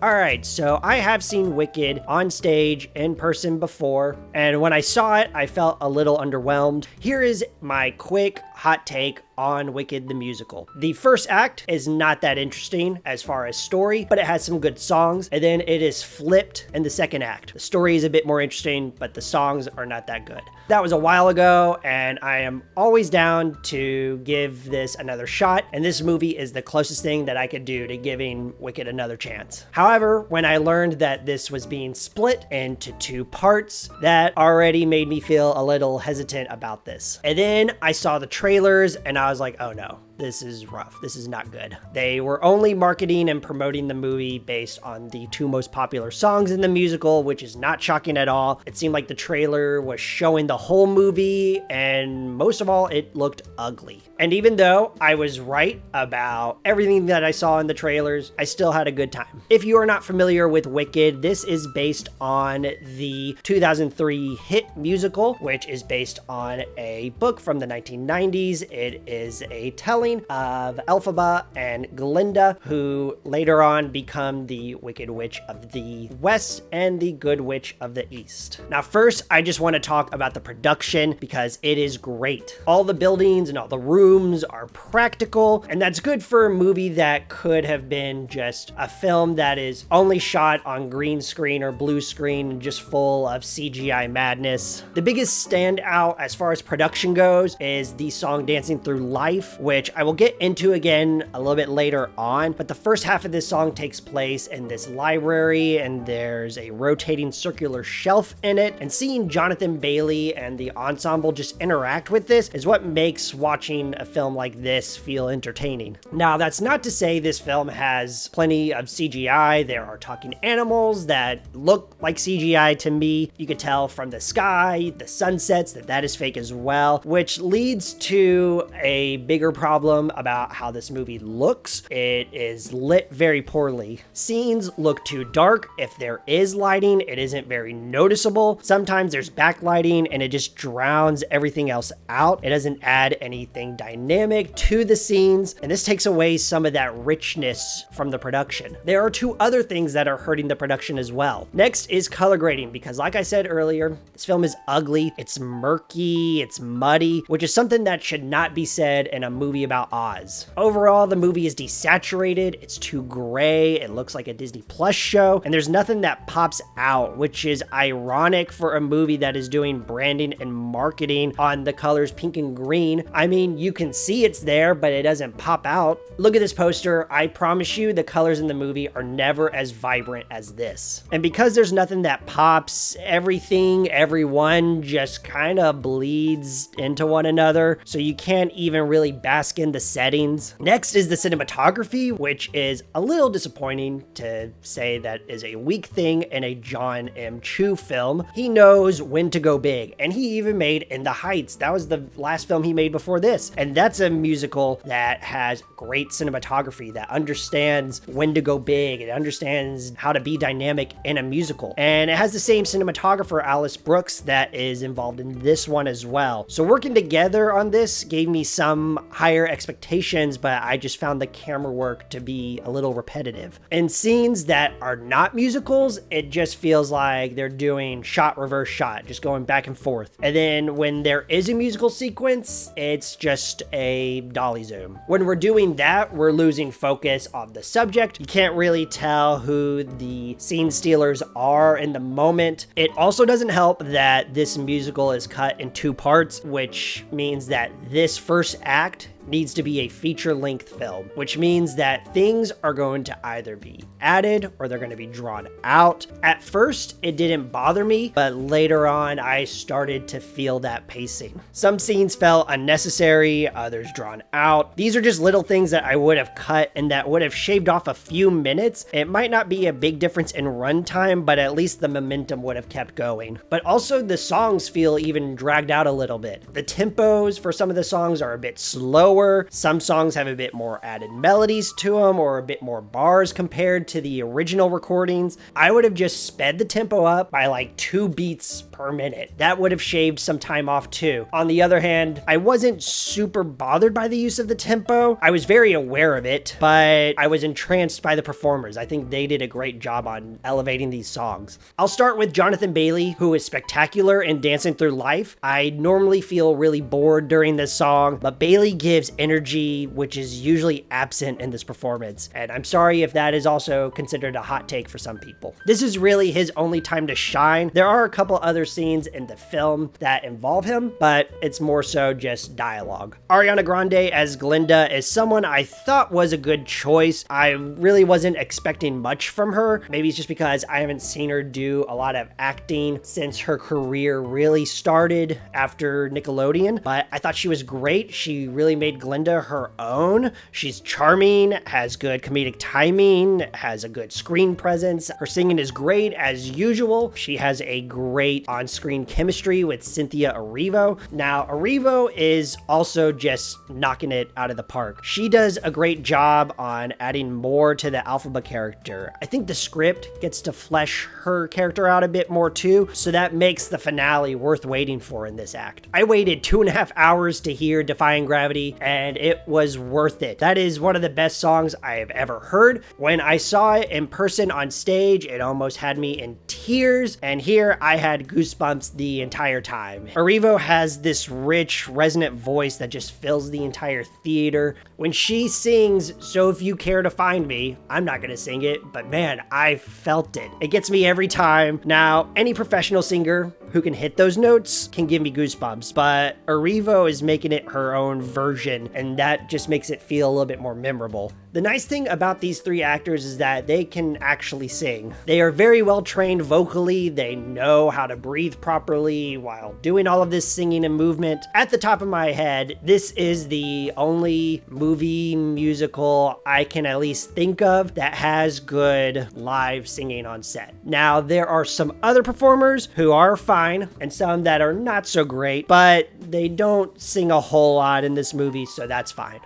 Alright, so I have seen Wicked on stage in person before, and when I saw it, I felt a little underwhelmed. Here is my quick hot take on Wicked the musical. The first act is not that interesting as far as story, but it has some good songs, and then it is flipped in the second act. The story is a bit more interesting, but the songs are not that good. That was a while ago, and I am always down to give this another shot, and this movie is the closest thing that I could do to giving Wicked another chance. However, when I learned that this was being split into 2 parts, that already made me feel a little hesitant about this. And then I saw the trailers, and I was like, oh no. This is rough. This is not good. They were only marketing and promoting the movie based on the 2 most popular songs in the musical, which is not shocking at all. It seemed like the trailer was showing the whole movie, and most of all, it looked ugly. And even though I was right about everything that I saw in the trailers, I still had a good time. If you are not familiar with Wicked, this is based on the 2003 hit musical, which is based on a book from the 1990s. It is a telling of Elphaba and Glinda, who later on become the Wicked Witch of the West and the Good Witch of the East. Now, first, I just want to talk about the production because it is great. All the buildings and all the rooms are practical, and that's good for a movie that could have been just a film that is only shot on green screen or blue screen and just full of CGI madness. The biggest standout as far as production goes is the song Dancing Through Life, which I will get into again a little bit later on, but the first half of this song takes place in this library, and there's a rotating circular shelf in it, and seeing Jonathan Bailey and the ensemble just interact with this is what makes watching a film like this feel entertaining. Now, that's not to say this film has plenty of CGI. There are talking animals that look like CGI to me. You could tell from the sky, the sunsets, that is fake as well, which leads to a bigger problem about how this movie looks. It is lit very poorly. Scenes look too dark. If there is lighting, it isn't very noticeable. Sometimes there's backlighting and it just drowns everything else out. It doesn't add anything dynamic to the scenes, and this takes away some of that richness from the production. There are 2 other things that are hurting the production as well. Next is color grading, because like I said earlier, this film is ugly, it's murky, it's muddy, which is something that should not be said in a movie about Oz. Overall, the movie is desaturated, it's too gray, it looks like a Disney Plus show, and there's nothing that pops out, which is ironic for a movie that is doing branding and marketing on the colors pink and green. I mean, you can see it's there, but it doesn't pop out. Look at this poster. I promise you the colors in the movie are never as vibrant as this. And because there's nothing that pops, everyone just kind of bleeds into one another, so you can't even really bask in the settings. Next is the cinematography, which is a little disappointing to say that is a weak thing in a Jon M film. He knows when to go big, and he even made In the Heights. That was the last film he made before this, and that's a musical that has great cinematography, that understands when to go big, it understands how to be dynamic in a musical, and it has the same cinematographer, Alice Brooks, that is involved in this one as well. So working together on this gave me some higher expectations, but I just found the camera work to be a little repetitive. In scenes that are not musicals, it just feels like they're doing shot, reverse shot, just going back and forth. And then when there is a musical sequence, it's just a dolly zoom. When we're doing that, we're losing focus on the subject. You can't really tell who the scene stealers are in the moment. It also doesn't help that this musical is cut in 2 parts, which means that this first act needs to be a feature-length film, which means that things are going to either be added or they're going to be drawn out. At first, it didn't bother me, but later on, I started to feel that pacing. Some scenes felt unnecessary, others drawn out. These are just little things that I would have cut and that would have shaved off a few minutes. It might not be a big difference in runtime, but at least the momentum would have kept going. But also the songs feel even dragged out a little bit. The tempos for some of the songs are a bit slower slower. Some songs have a bit more added melodies to them or a bit more bars compared to the original recordings. I would have just sped the tempo up by like 2 beats per minute. That would have shaved some time off too. On the other hand, I wasn't super bothered by the use of the tempo. I was very aware of it, but I was entranced by the performers. I think they did a great job on elevating these songs. I'll start with Jonathan Bailey, who is spectacular in Dancing Through Life. I normally feel really bored during this song, but Bailey gives energy, which is usually absent in this performance. And I'm sorry if that is also considered a hot take for some people. This is really his only time to shine. There are a couple other scenes in the film that involve him, but it's more so just dialogue. Ariana Grande as Glinda is someone I thought was a good choice. I really wasn't expecting much from her. Maybe it's just because I haven't seen her do a lot of acting since her career really started after Nickelodeon, but I thought she was great. She really made Glinda her own. She's charming, has good comedic timing, has a good screen presence. Her singing is great as usual. She has a great on-screen chemistry with Cynthia Erivo. Now, Erivo is also just knocking it out of the park. She does a great job on adding more to the Alphaba character. I think the script gets to flesh her character out a bit more too, so that makes the finale worth waiting for in this act. I waited 2.5 hours to hear Defying Gravity, and it was worth it. That is one of the best songs I have ever heard. When I saw it in person on stage, it almost had me in tears, and here I had goosebumps the entire time. Erivo has this rich, resonant voice that just fills the entire theater. When she sings "So If You Care to Find Me," I'm not gonna sing it, but man, I felt it. It gets me every time. Now, any professional singer who can hit those notes can give me goosebumps, but Erivo is making it her own version, and that just makes it feel a little bit more memorable. The nice thing about these 3 actors is that they can actually sing. They are very well trained vocally. They know how to breathe properly while doing all of this singing and movement. At the top of my head, this is the only movie musical I can at least think of that has good live singing on set. Now, there are some other performers who are fine and some that are not so great, but they don't sing a whole lot in this movie, so that's fine.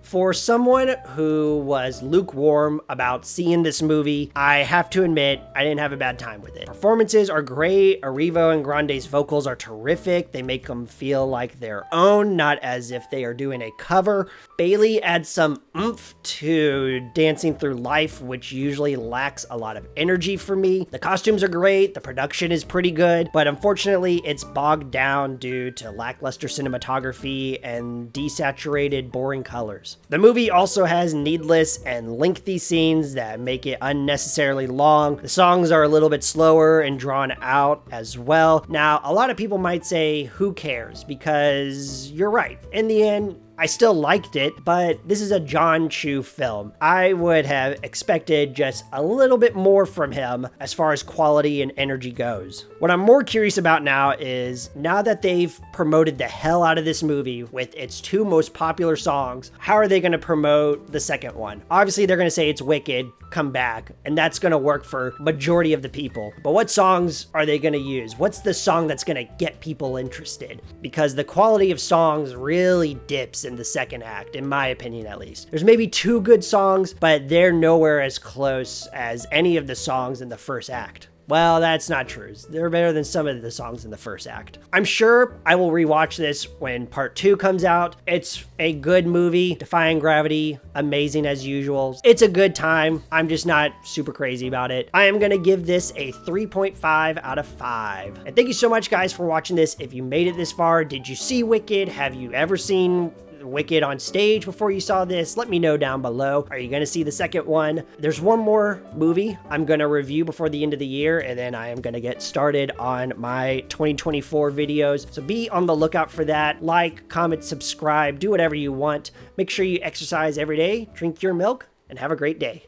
For someone who was lukewarm about seeing this movie, I have to admit, I didn't have a bad time with it. Performances are great. Erivo and Grande's vocals are terrific. They make them feel like their own, not as if they are doing a cover. Bailey adds some oomph to Dancing Through Life, which usually lacks a lot of energy for me. The costumes are great. The production is pretty good, but unfortunately, it's bogged down due to lackluster cinematography and desaturated, boring colors. The movie also has needless and lengthy scenes that make it unnecessarily long. The songs are a little bit slower and drawn out as well. Now, a lot of people might say, who cares? Because you're right. In the end, I still liked it, but this is a Jon Chu film. I would have expected just a little bit more from him as far as quality and energy goes. What I'm more curious about now is, now that they've promoted the hell out of this movie with its 2 most popular songs, how are they going to promote the second one? Obviously, they're going to say it's Wicked, come back, and that's going to work for majority of the people. But what songs are they going to use? What's the song that's going to get people interested? Because the quality of songs really dips in the second act, in my opinion at least. There's maybe 2 good songs, but they're nowhere as close as any of the songs in the first act. Well, that's not true. They're better than some of the songs in the first act. I'm sure I will rewatch this when part 2 comes out. It's a good movie. Defying Gravity, amazing as usual. It's a good time. I'm just not super crazy about it. I am going to give this a 3.5 out of 5. And thank you so much, guys, for watching this. If you made it this far, did you see Wicked? Have you ever seen Wicked on stage before you saw this? Let me know down below. Are you going to see the second one? There's one more movie I'm going to review before the end of the year, and then I am going to get started on my 2024 videos. So be on the lookout for that. Like, comment, subscribe, do whatever you want. Make sure you exercise every day, drink your milk, and have a great day.